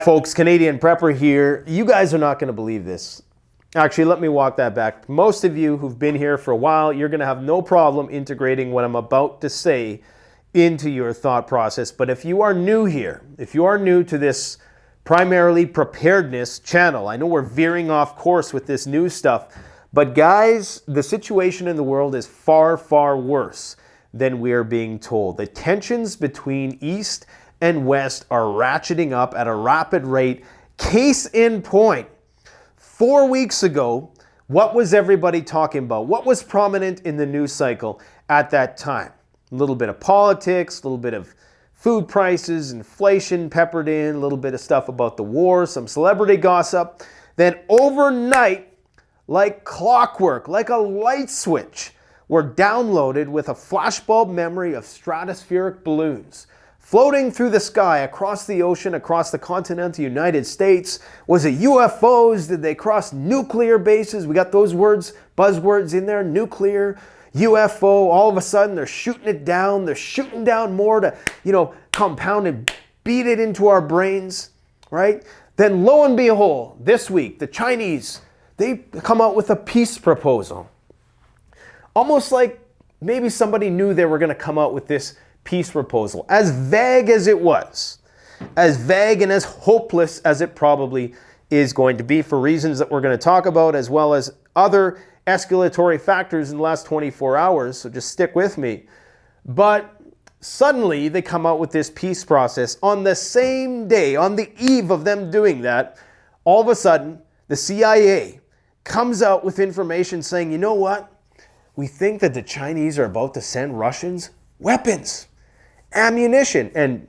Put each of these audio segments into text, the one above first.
Folks, Canadian Prepper here. You guys are not going to believe this. Actually, let me walk that back. Most of you who've been here for a while, you're going to have no problem integrating what I'm about to say into your thought process. But if you are new here, if you are new to this primarily preparedness channel, I know we're veering off course with this new stuff, but guys, the situation in the world is far, far worse than we are being told. The tensions between East and West are ratcheting up at a rapid rate. Case in point, 4 weeks ago, what was everybody talking about? What was prominent in the news cycle at that time? A little bit of politics, a little bit of food prices, inflation peppered in, a little bit of stuff about the war, some celebrity gossip. Then overnight, like clockwork, like a light switch, were downloaded with a flashbulb memory of stratospheric balloons floating through the sky, across the ocean, across the continental United States. Was it UFOs? Did they cross nuclear bases? We got those words, buzzwords in there, nuclear, UFO. All of a sudden, they're shooting it down. They're shooting down more to, compound and beat it into our brains, right? Then lo and behold, this week, the Chinese, they come out with a peace proposal. Almost like maybe somebody knew they were going to come out with this peace proposal. As vague as it was, as vague and as hopeless as it probably is going to be for reasons that we're going to talk about, as well as other escalatory factors in the last 24 hours, so just stick with me. But suddenly they come out with this peace process. On the same day, on the eve of them doing that, all of a sudden, the CIA comes out with information saying, you know what? We think that the Chinese are about to send Russians weapons, ammunition. And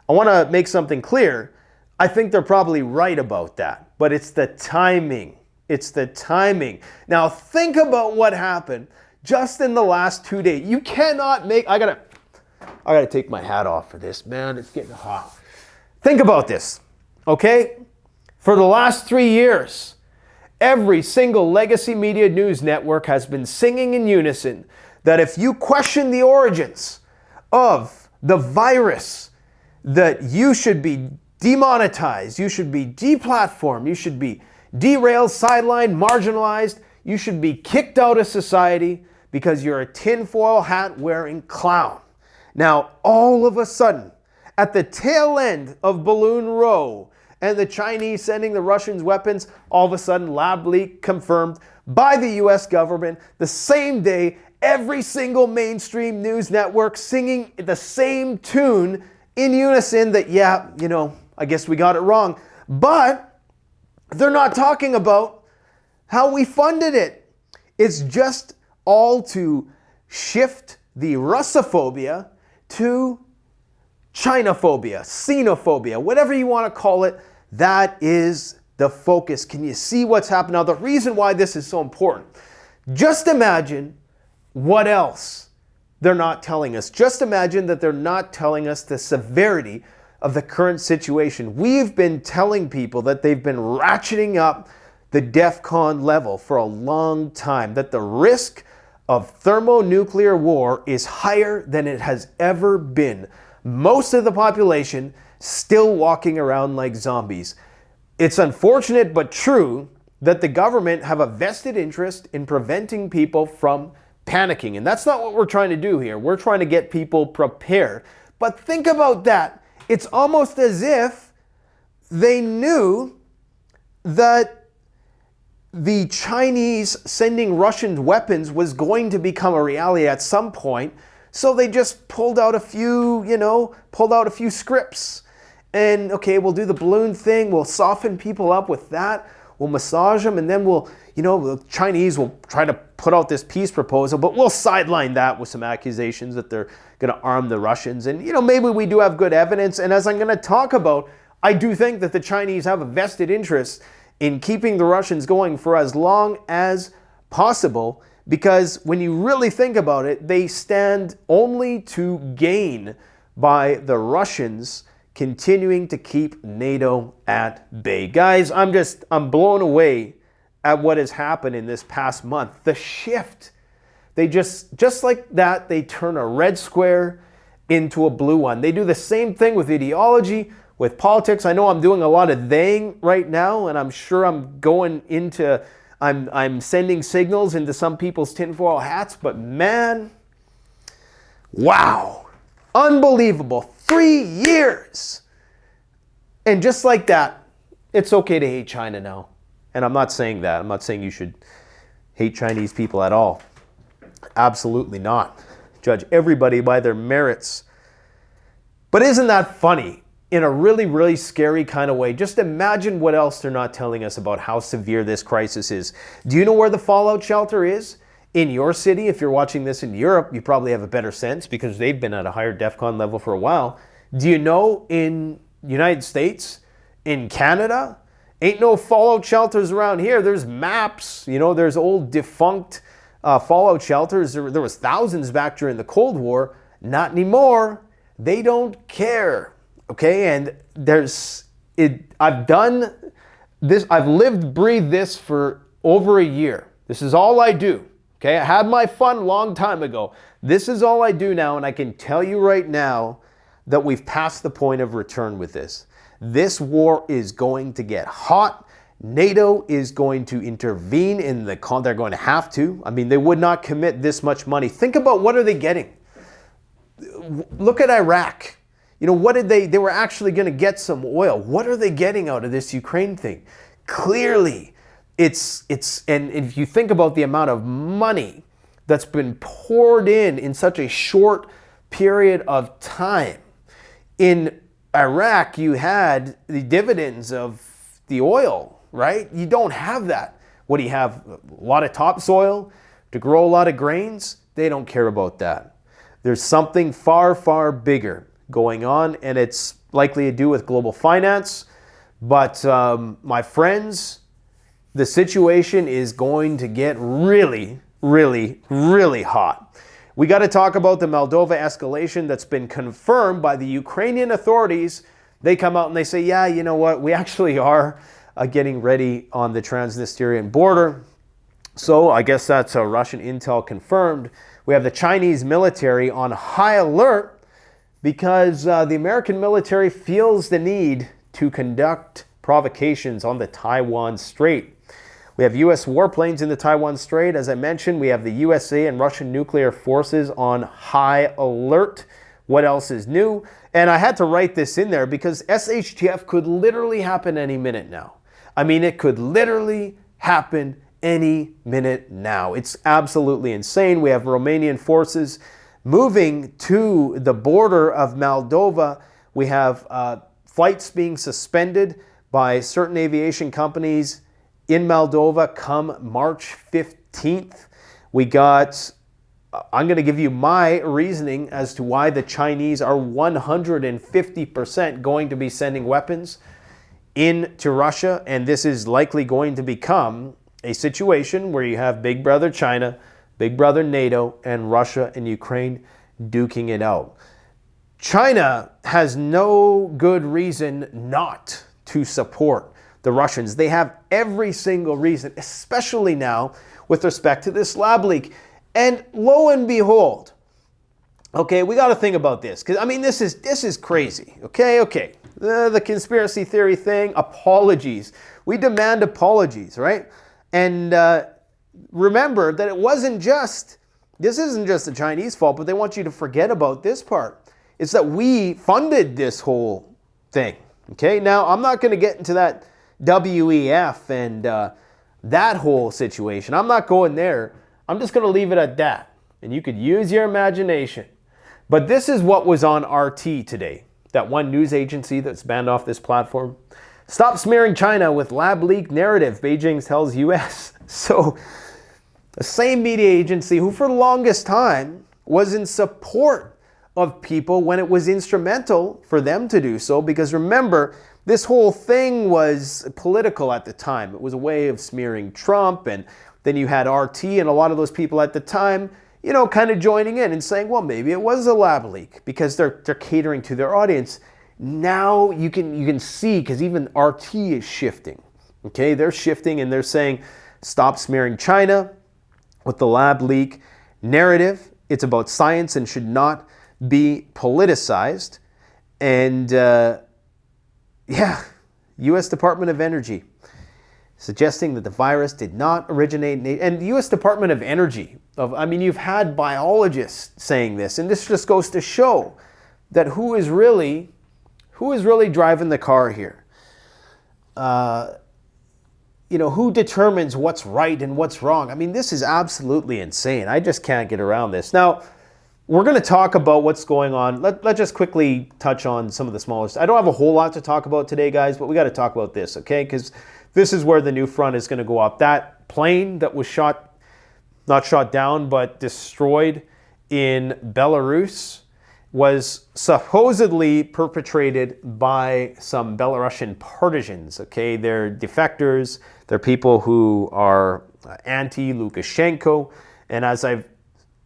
I want to make something clear. I think they're probably right about that, but it's the timing. It's the timing. Now think about what happened just in the last 2 days. You cannot make, I gotta take my hat off for this, man. It's getting hot. Think about this, okay? For the last 3 years, every single legacy media news network has been singing in unison that if you question the origins of the virus, that you should be demonetized, you should be deplatformed, you should be derailed, sidelined, marginalized, you should be kicked out of society because you're a tinfoil hat wearing clown. Now, all of a sudden, at the tail end of Balloon Row and the Chinese sending the Russians weapons, all of a sudden lab leak confirmed by the US government. The same day, every single mainstream news network singing the same tune in unison that, I guess we got it wrong. But they're not talking about how we funded it. It's just all to shift the Russophobia to Chinophobia, xenophobia, whatever you want to call it. That is the focus. Can you see what's happening? Now, the reason why this is so important, just imagine what else they're not telling us. Just imagine that they're not telling us the severity of the current situation. We've been telling people that they've been ratcheting up the DEFCON level for a long time, that the risk of thermonuclear war is higher than it has ever been. Most of the population still walking around like zombies. It's unfortunate but true that the government have a vested interest in preventing people from panicking. And that's not what we're trying to do here. We're trying to get people prepared. But think about that. It's almost as if they knew that the Chinese sending Russian weapons was going to become a reality at some point. So they just pulled out a few scripts. And okay, we'll do the balloon thing. We'll soften people up with that. We'll massage them, and then the Chinese will try to put out this peace proposal, but we'll sideline that with some accusations that they're going to arm the Russians. And, maybe we do have good evidence. And as I'm going to talk about, I do think that the Chinese have a vested interest in keeping the Russians going for as long as possible, because when you really think about it, they stand only to gain by the Russians continuing to keep NATO at bay. Guys, I'm blown away at what has happened in this past month. The shift. They just like that, they turn a red square into a blue one. They do the same thing with ideology, with politics. I know I'm doing a lot of theying right now, and I'm sure I'm sending signals into some people's tinfoil hats, but man, wow, unbelievable. 3 years. And just like that, it's okay to hate China now. And I'm not saying that. I'm not saying you should hate Chinese people at all. Absolutely not. Judge everybody by their merits. But isn't that funny? In a really, really scary kind of way. Just imagine what else they're not telling us about how severe this crisis is. Do you know where the fallout shelter is? In your city. If you're watching this in Europe, you probably have a better sense because they've been at a higher DEFCON level for a while. Do you know in United States, in Canada, ain't no fallout shelters around here. There's maps. You know, there's old defunct fallout shelters. There was thousands back during the Cold War. Not anymore. They don't care. Okay, and I've done this, I've lived, breathed this for over a year. This is all I do. Okay, I had my fun a long time ago. This is all I do now, and I can tell you right now that we've passed the point of return with this. This war is going to get hot. NATO is going to intervene in the they're going to have to. I mean, they would not commit this much money. Think about what are they getting? Look at Iraq. You know, what did they were actually going to get some oil. What are they getting out of this Ukraine thing? Clearly, and if you think about the amount of money that's been poured in such a short period of time. In Iraq, you had the dividends of the oil, right? You don't have that. What do you have? A lot of topsoil to grow a lot of grains? They don't care about that. There's something far, far bigger going on, and it's likely to do with global finance. But my friends, the situation is going to get really, really, really hot. We got to talk about the Moldova escalation that's been confirmed by the Ukrainian authorities. They come out and they say, yeah, you know what? We actually are getting ready on the Transnistrian border. So I guess that's a Russian intel confirmed. We have the Chinese military on high alert because the American military feels the need to conduct provocations on the Taiwan Strait. We have U.S. warplanes in the Taiwan Strait. As I mentioned, we have the USA and Russian nuclear forces on high alert. What else is new? And I had to write this in there because SHTF could literally happen any minute now. I mean, it could literally happen any minute now. It's absolutely insane. We have Romanian forces moving to the border of Moldova. We have flights being suspended by certain aviation companies in Moldova come March 15th. I'm going to give you my reasoning as to why the Chinese are 150% going to be sending weapons into Russia, and this is likely going to become a situation where you have Big Brother China, Big Brother NATO, and Russia and Ukraine duking it out. China has no good reason not to support the Russians. They have every single reason, especially now with respect to this lab leak. And lo and behold, okay, we got to think about this because I mean this is crazy. Okay. The conspiracy theory thing, apologies. We demand apologies, right? And remember that this isn't just the Chinese fault, but they want you to forget about this part. It's that we funded this whole thing. Okay, now I'm not going to get into that WEF and that whole situation. I'm not going there. I'm just going to leave it at that. And you could use your imagination. But this is what was on RT today. That one news agency that's banned off this platform. Stop smearing China with lab leak narrative, Beijing tells US. So the same media agency who for the longest time was in support of people when it was instrumental for them to do so. Because remember, this whole thing was political at the time. It was a way of smearing Trump, and then you had RT and a lot of those people at the time, you know, kind of joining in and saying, well, maybe it was a lab leak because they're catering to their audience. Now you can see, because even RT is shifting. Okay, they're shifting and they're saying, stop smearing China with the lab leak narrative. It's about science and should not be politicized. And Yeah, U.S. Department of Energy suggesting that the virus did not originate and the U.S. Department of Energy, I mean, you've had biologists saying this, and this just goes to show that who is really driving the car here? You know, who determines what's right and what's wrong? I mean, this is absolutely insane. I just can't get around this. Now, we're going to talk about what's going on. Let's just quickly touch on some of the smallest. I don't have a whole lot to talk about today, guys, but we got to talk about this, okay? Because this is where the new front is going to go up. That plane that was not shot down, but destroyed in Belarus was supposedly perpetrated by some Belarusian partisans, okay? They're defectors. They're people who are anti-Lukashenko. And as I've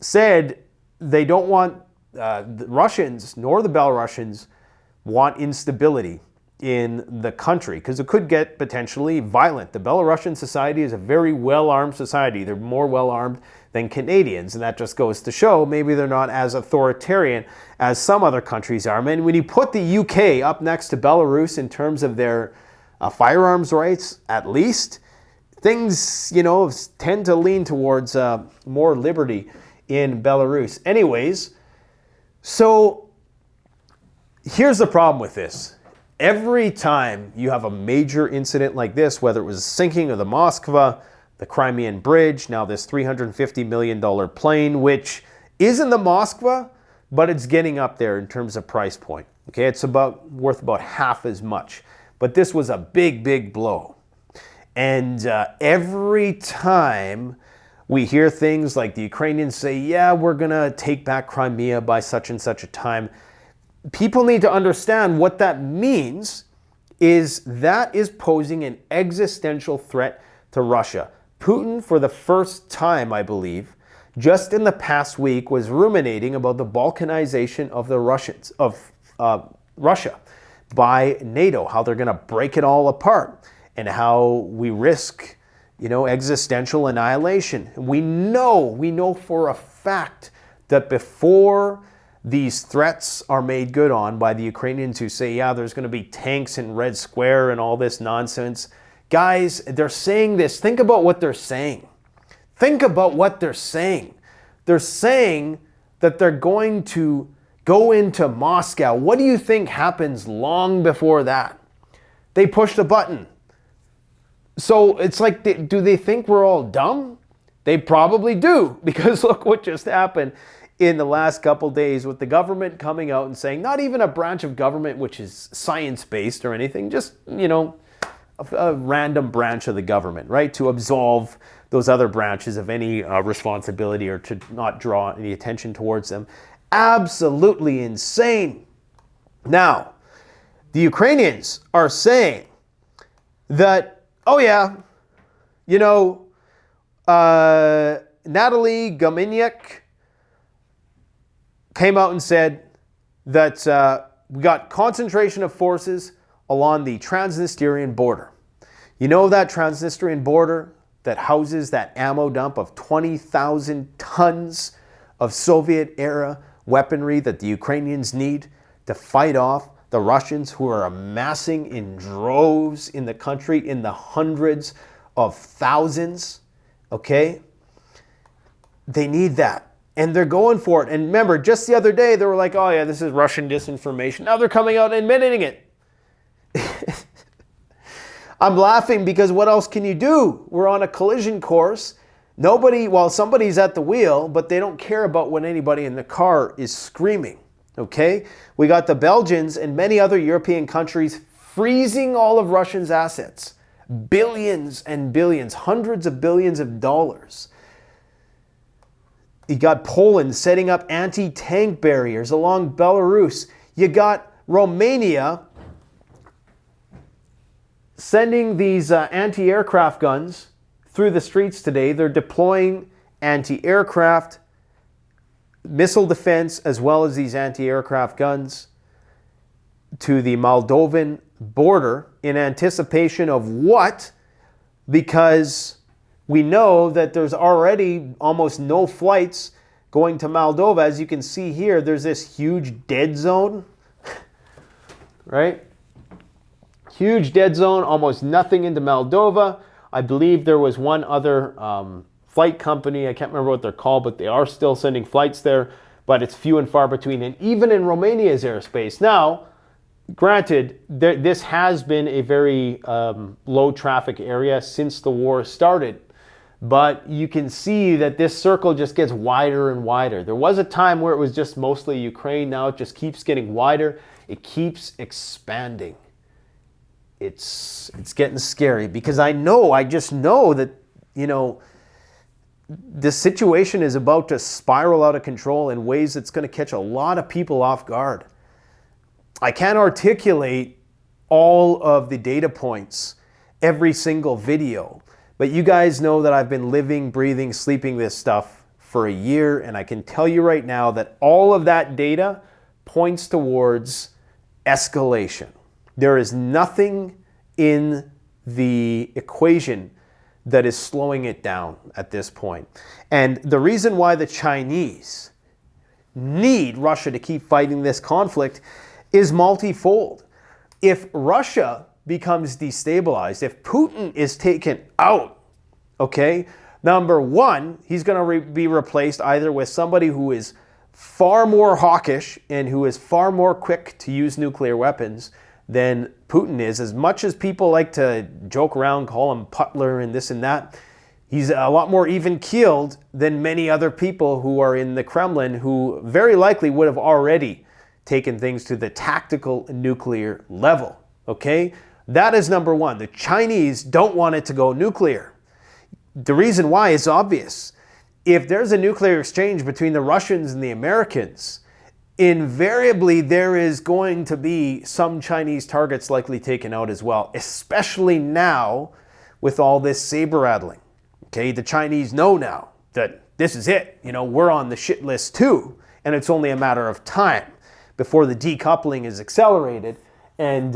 said, they don't want the Russians nor the Belarusians want instability in the country because it could get potentially violent. The Belarusian society is a very well-armed society. They're more well-armed than Canadians, and that just goes to show maybe they're not as authoritarian as some other countries are. I mean, when you put the UK up next to Belarus in terms of their firearms rights, at least, things, you know, tend to lean towards more liberty in Belarus. Anyways, so here's the problem with this. Every time you have a major incident like this, whether it was the sinking of the Moskva, the Crimean Bridge, now this $350 million plane, which isn't the Moskva, but it's getting up there in terms of price point. Okay, it's worth about half as much. But this was a big, big blow. And every time we hear things like the Ukrainians say, yeah, we're going to take back Crimea by such and such a time, people need to understand what that means is that is posing an existential threat to Russia. Putin, for the first time, I believe, just in the past week, was ruminating about the Balkanization of the Russians, of Russia by NATO, how they're going to break it all apart, and how we risk, you know, existential annihilation. We know for a fact that before these threats are made good on by the Ukrainians who say, yeah, there's going to be tanks in Red Square and all this nonsense. Guys, they're saying this. Think about what they're saying. Think about what they're saying. They're saying that they're going to go into Moscow. What do you think happens long before that? They push the button. So it's like, do they think we're all dumb? They probably do, because look what just happened in the last couple days with the government coming out and saying, not even a branch of government which is science-based or anything, just, you know, a random branch of the government, right? To absolve those other branches of any responsibility or to not draw any attention towards them. Absolutely insane. Now, the Ukrainians are saying that, oh yeah, you know, Natalie Gominiak came out and said that we got concentration of forces along the Transnistrian border. You know that Transnistrian border that houses that ammo dump of 20,000 tons of Soviet-era weaponry that the Ukrainians need to fight off the Russians who are amassing in droves in the country in the hundreds of thousands, okay? They need that. And they're going for it. And remember, just the other day, they were like, oh yeah, this is Russian disinformation. Now they're coming out and admitting it. I'm laughing because what else can you do? We're on a collision course. Somebody's at the wheel, but they don't care about when anybody in the car is screaming, okay? We got the Belgians and many other European countries freezing all of Russia's assets. Billions and billions, hundreds of billions of dollars. You got Poland setting up anti-tank barriers along Belarus. You got Romania sending these anti-aircraft guns through the streets today. They're deploying anti-aircraft missile defense as well as these anti-aircraft guns to the Moldovan border in anticipation of what? Because we know that there's already almost no flights going to Moldova. As you can see here, there's this huge dead zone, right? Huge dead zone, almost nothing into Moldova. I believe there was one other flight company, I can't remember what they're called, but they are still sending flights there, but it's few and far between. And even in Romania's airspace. Now, granted, this has been a very low traffic area since the war started, but you can see that this circle just gets wider and wider. There was a time where it was just mostly Ukraine. Now it just keeps getting wider. It keeps expanding. It's getting scary because I just know that, you know, the situation is about to spiral out of control in ways that's going to catch a lot of people off guard. I can't articulate all of the data points, every single video, but you guys know that I've been living, breathing, sleeping this stuff for a year, and I can tell you right now that all of that data points towards escalation. There is nothing in the equation that is slowing it down at this point. And the reason why the Chinese need Russia to keep fighting this conflict is multifold. If Russia becomes destabilized, if Putin is taken out, okay, number one, he's going to be replaced either with somebody who is far more hawkish and who is far more quick to use nuclear weapons than Putin is. As much as people like to joke around, call him Putler and this and that, he's a lot more even-keeled than many other people who are in the Kremlin who very likely would have already taken things to the tactical nuclear level, okay? That is number one. The Chinese don't want it to go nuclear. The reason why is obvious. If there's a nuclear exchange between the Russians and the Americans, invariably there is going to be some Chinese targets likely taken out as well, especially now with all this saber rattling. Okay, the Chinese know now that this is it. You know, we're on the shit list too, and it's only a matter of time before the decoupling is accelerated and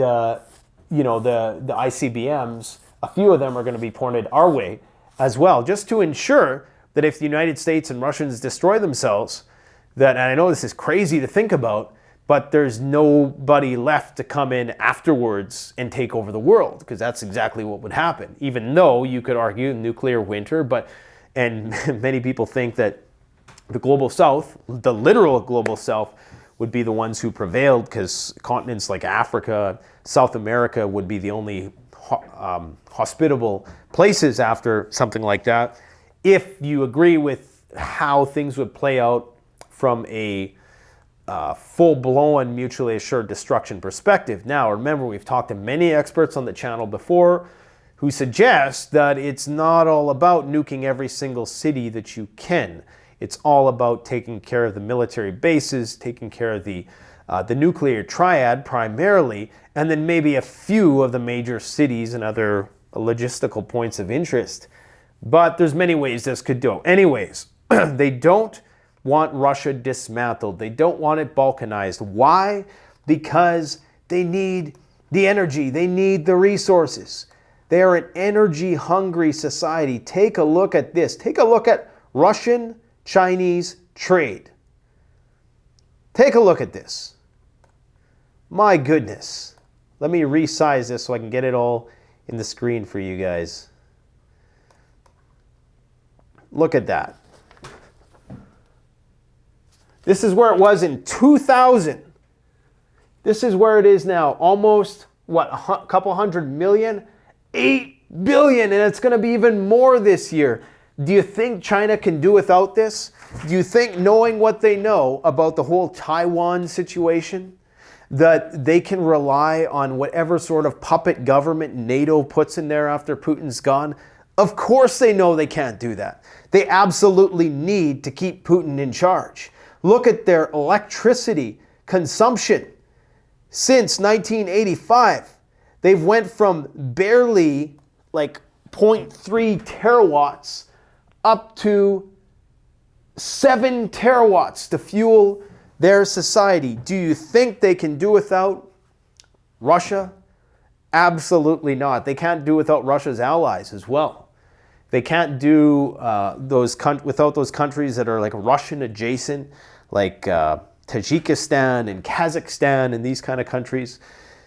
you know, the ICBMs, a few of them are going to be pointed our way as well, just to ensure that if the United States and Russians destroy themselves, that, and I know this is crazy to think about, but there's nobody left to come in afterwards and take over the world, because that's exactly what would happen. Even though you could argue nuclear winter, and many people think that the global south, the literal global south, would be the ones who prevailed, because continents like Africa, South America would be the only hospitable places after something like that. If you agree with how things would play out from a full-blown mutually assured destruction perspective. Now, remember, we've talked to many experts on the channel before who suggest that it's not all about nuking every single city that you can. It's all about taking care of the military bases, taking care of the nuclear triad primarily, and then maybe a few of the major cities and other logistical points of interest. But there's many ways this could go. Anyways, they don't want Russia dismantled. They don't want it balkanized. Why? Because they need the energy. They need the resources. They are an energy-hungry society. Take a look at this. Take a look at Russian-Chinese trade. Take a look at this. My goodness. Let me resize this so I can get it all in the screen for you guys. Look at that. This is where it was in 2000. This is where it is now. Almost, what, a couple hundred million? 8 billion, and it's going to be even more this year. Do you think China can do without this? Do you think, knowing what they know about the whole Taiwan situation, that they can rely on whatever sort of puppet government NATO puts in there after Putin's gone? Of course they know they can't do that. They absolutely need to keep Putin in charge. Look at their electricity consumption. Since 1985, they've went from barely like 0.3 terawatts up to 7 terawatts to fuel their society. Do you think they can do without Russia? Absolutely not. They can't do without Russia's allies as well. They can't do without those countries that are like Russian adjacent, like Tajikistan and Kazakhstan and these kind of countries.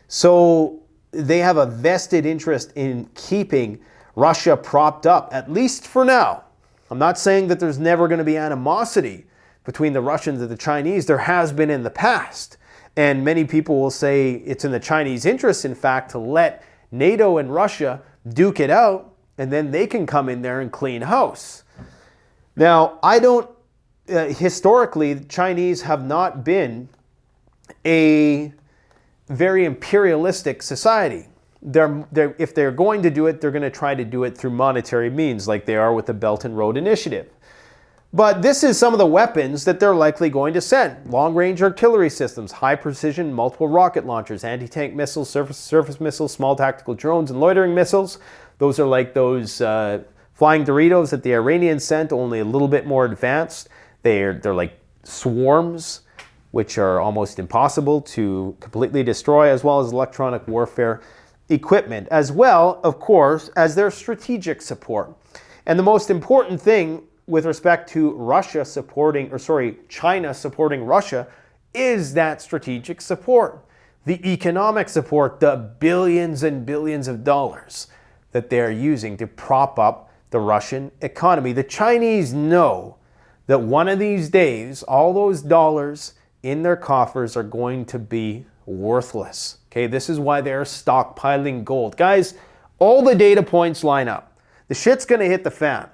So they have a vested interest in keeping Russia propped up, at least for now. I'm not saying that there's never going to be animosity between the Russians and the Chinese. There has been in the past. And many people will say it's in the Chinese interest, in fact, to let NATO and Russia duke it out, and then they can come in there and clean house. Now, historically, the Chinese have not been a very imperialistic society. If they're going to do it, they're going to try to do it through monetary means, like they are with the Belt and Road Initiative. But this is some of the weapons that they're likely going to send. Long-range artillery systems, high-precision multiple rocket launchers, anti-tank missiles, surface missiles, small tactical drones, and loitering missiles. Those are like those flying Doritos that the Iranians sent, only a little bit more advanced. They're like swarms, which are almost impossible to completely destroy, as well as electronic warfare equipment, as well, of course, as their strategic support. And the most important thing with respect to China supporting Russia is that strategic support, the economic support, the billions and billions of dollars that they're using to prop up the Russian economy. The Chinese know that one of these days, all those dollars in their coffers are going to be worthless. Okay, this is why they're stockpiling gold. Guys, all the data points line up. The shit's going to hit the fan.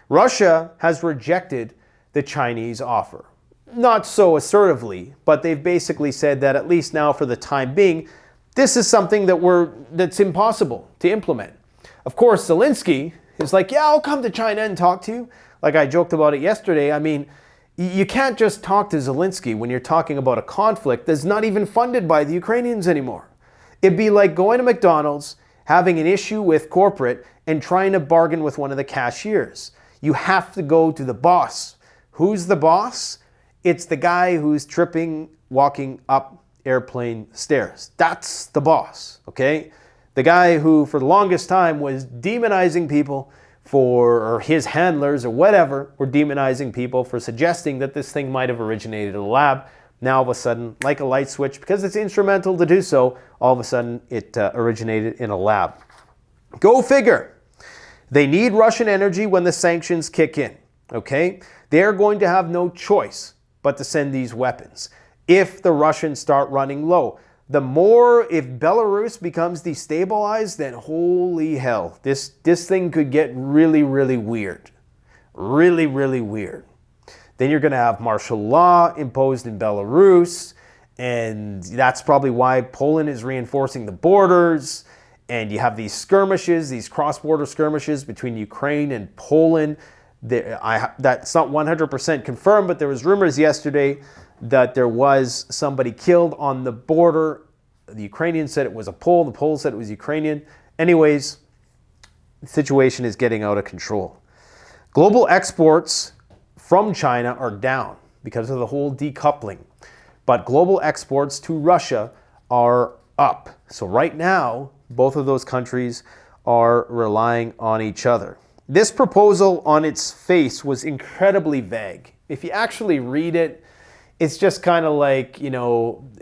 Russia has rejected the Chinese offer. Not so assertively, but they've basically said that at least now for the time being, this is something that's impossible to implement. Of course, Zelensky is like, yeah, I'll come to China and talk to you. Like I joked about it yesterday. I mean, you can't just talk to Zelensky when you're talking about a conflict that's not even funded by the Ukrainians anymore. It'd be like going to McDonald's, having an issue with corporate, and trying to bargain with one of the cashiers. You have to go to the boss. Who's the boss? It's the guy who's tripping, walking up airplane stairs. That's the boss, okay? The guy who, for the longest time, was demonizing people or his handlers or whatever, were demonizing people for suggesting that this thing might have originated in a lab. Now, all of a sudden, like a light switch, because it's instrumental to do so, all of a sudden it originated in a lab. Go figure. They need Russian energy when the sanctions kick in, okay? They're going to have no choice but to send these weapons if the Russians start running low. The more, if Belarus becomes destabilized, then holy hell, this thing could get really, really weird. Really, really weird. Then you're going to have martial law imposed in Belarus, and that's probably why Poland is reinforcing the borders. And you have these skirmishes, these cross-border skirmishes between Ukraine and Poland. That's not 100% confirmed, but there was rumors yesterday that there was somebody killed on the border. The Ukrainians said it was a Pole. The Poles said it was Ukrainian. Anyways, the situation is getting out of control. Global exports from China are down because of the whole decoupling. But global exports to Russia are up. So right now, both of those countries are relying on each other. This proposal on its face was incredibly vague. If you actually read it, it's just kind of like,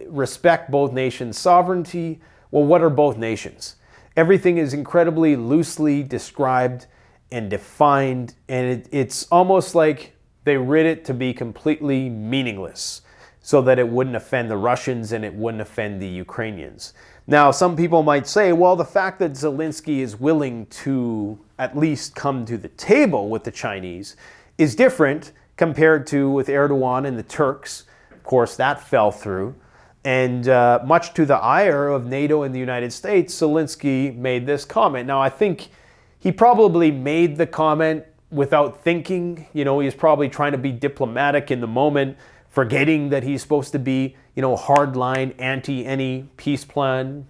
respect both nations' sovereignty. Well, what are both nations? Everything is incredibly loosely described and defined, and it's almost like they writ it to be completely meaningless so that it wouldn't offend the Russians and it wouldn't offend the Ukrainians. Now, some people might say, well, the fact that Zelensky is willing to at least come to the table with the Chinese is different compared to with Erdogan and the Turks. Of course, that fell through. And much to the ire of NATO and the United States, Zelensky made this comment. Now, I think he probably made the comment without thinking. He was probably trying to be diplomatic in the moment, forgetting that he's supposed to be, hardline, anti any peace plan,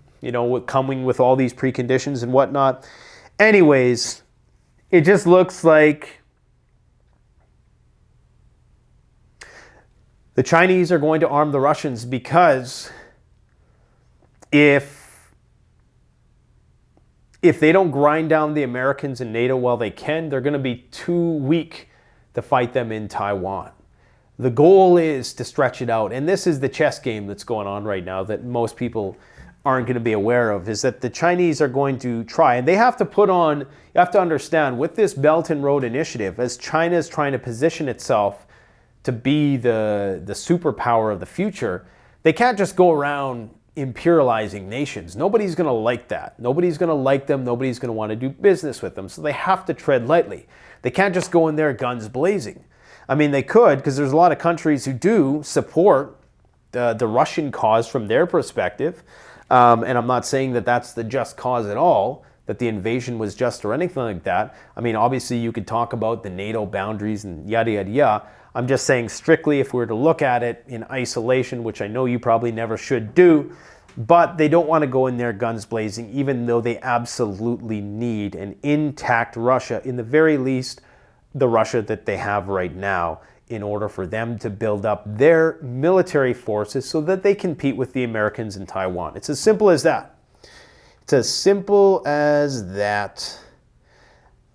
coming with all these preconditions and whatnot. Anyways, it just looks like the Chinese are going to arm the Russians because if they don't grind down the Americans and NATO while they can, they're going to be too weak to fight them in Taiwan. The goal is to stretch it out. And this is the chess game that's going on right now that most people aren't going to be aware of is that the Chinese are going to try, and they have to put on, you have to understand, with this Belt and Road Initiative, as China is trying to position itself to be the superpower of the future, they can't just go around imperializing nations. Nobody's going to like that. Nobody's going to like them. Nobody's going to want to do business with them. So they have to tread lightly. They can't just go in there guns blazing. I mean, they could, because there's a lot of countries who do support the Russian cause from their perspective. And I'm not saying that that's the just cause at all, that the invasion was just or anything like that. I mean, obviously you could talk about the NATO boundaries and yada, yada, yada. I'm just saying strictly if we were to look at it in isolation, which I know you probably never should do, but they don't want to go in there guns blazing, even though they absolutely need an intact Russia, in the very least, the Russia that they have right now, in order for them to build up their military forces so that they compete with the Americans in Taiwan. It's as simple as that. It's as simple as that.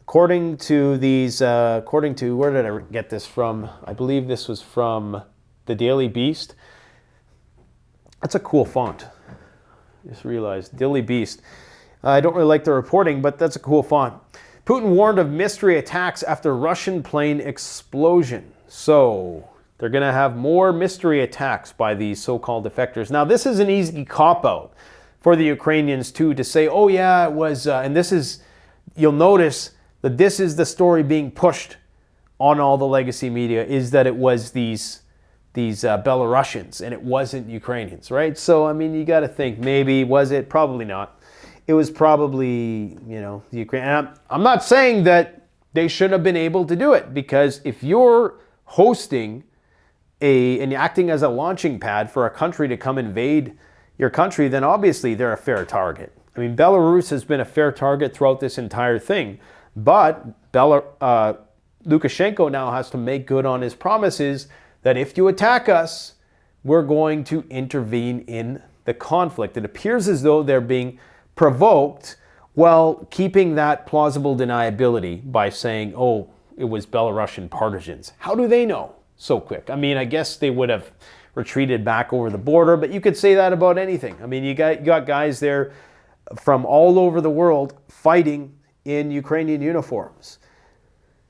According to these, where did I get this from? I believe this was from the Daily Beast. That's a cool font. Just realized, Daily Beast. I don't really like the reporting, but that's a cool font. Putin warned of mystery attacks after Russian plane explosion. So they're going to have more mystery attacks by these so-called defectors. Now, this is an easy cop-out for the Ukrainians, too, to say, oh, yeah, it was, and this is, you'll notice that this is the story being pushed on all the legacy media, is that it was these Belarusians and it wasn't Ukrainians, right? So, I mean, you got to think, maybe, was it? Probably not. It was probably, you know, the Ukraine. And I'm not saying that they shouldn't have been able to do it, because if you're hosting and acting as a launching pad for a country to come invade your country, then obviously they're a fair target. I mean, Belarus has been a fair target throughout this entire thing, but Lukashenko now has to make good on his promises that if you attack us, we're going to intervene in the conflict. It appears as though they're being provoked while keeping that plausible deniability by saying, oh, it was Belarusian partisans. How do they know so quick? I mean, I guess they would have retreated back over the border, but you could say that about anything. I mean, you got guys there from all over the world fighting in Ukrainian uniforms.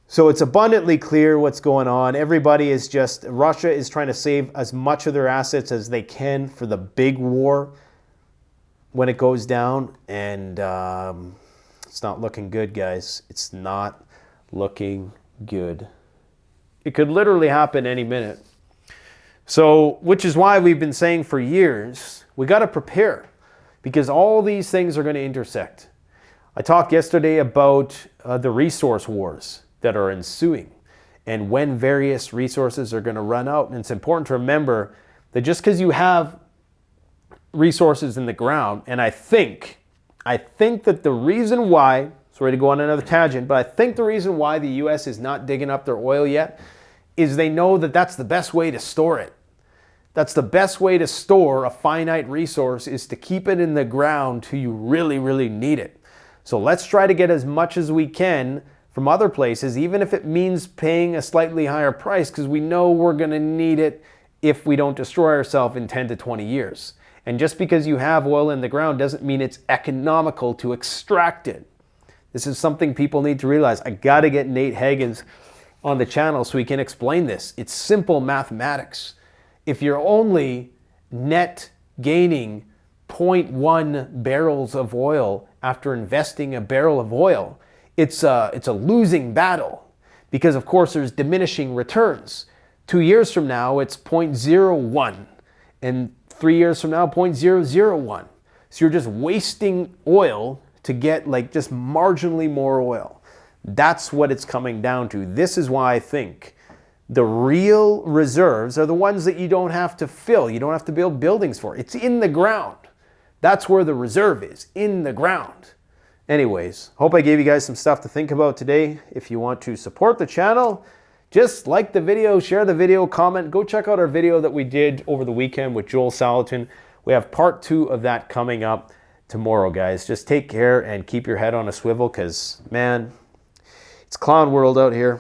So it's abundantly clear what's going on. Everybody is just, Russia is trying to save as much of their assets as they can for the big war when it goes down. And it's not looking good, guys. It's not looking good. It could literally happen any minute. So, which is why we've been saying for years, we got to prepare, because all these things are going to intersect. I talked yesterday about the resource wars that are ensuing and when various resources are going to run out. And it's important to remember that just because you have resources in the ground, and I think that the reason why, sorry to go on another tangent, but I think the reason why the US is not digging up their oil yet is they know that that's the best way to store it. That's the best way to store a finite resource, is to keep it in the ground till you really, really need it. So let's try to get as much as we can from other places, even if it means paying a slightly higher price, because we know we're going to need it if we don't destroy ourselves in 10 to 20 years. And just because you have oil in the ground doesn't mean it's economical to extract it. This is something people need to realize. I got to get Nate Hagens on the channel so he can explain this. It's simple mathematics. If you're only net gaining 0.1 barrels of oil after investing a barrel of oil, it's a losing battle, because of course there's diminishing returns. 2 years from now, it's 0.01, and 3 years from now, 0.001. So you're just wasting oil to get like just marginally more oil. That's what it's coming down to. This is why I think the real reserves are the ones that you don't have to fill. You don't have to build buildings for. It's in the ground. That's where the reserve is, in the ground. Anyways, hope I gave you guys some stuff to think about today. If you want to support the channel, just like the video, share the video, comment. Go check out our video that we did over the weekend with Joel Salatin. We have part 2 of that coming up tomorrow, guys. Just take care and keep your head on a swivel, because, man, it's clown world out here.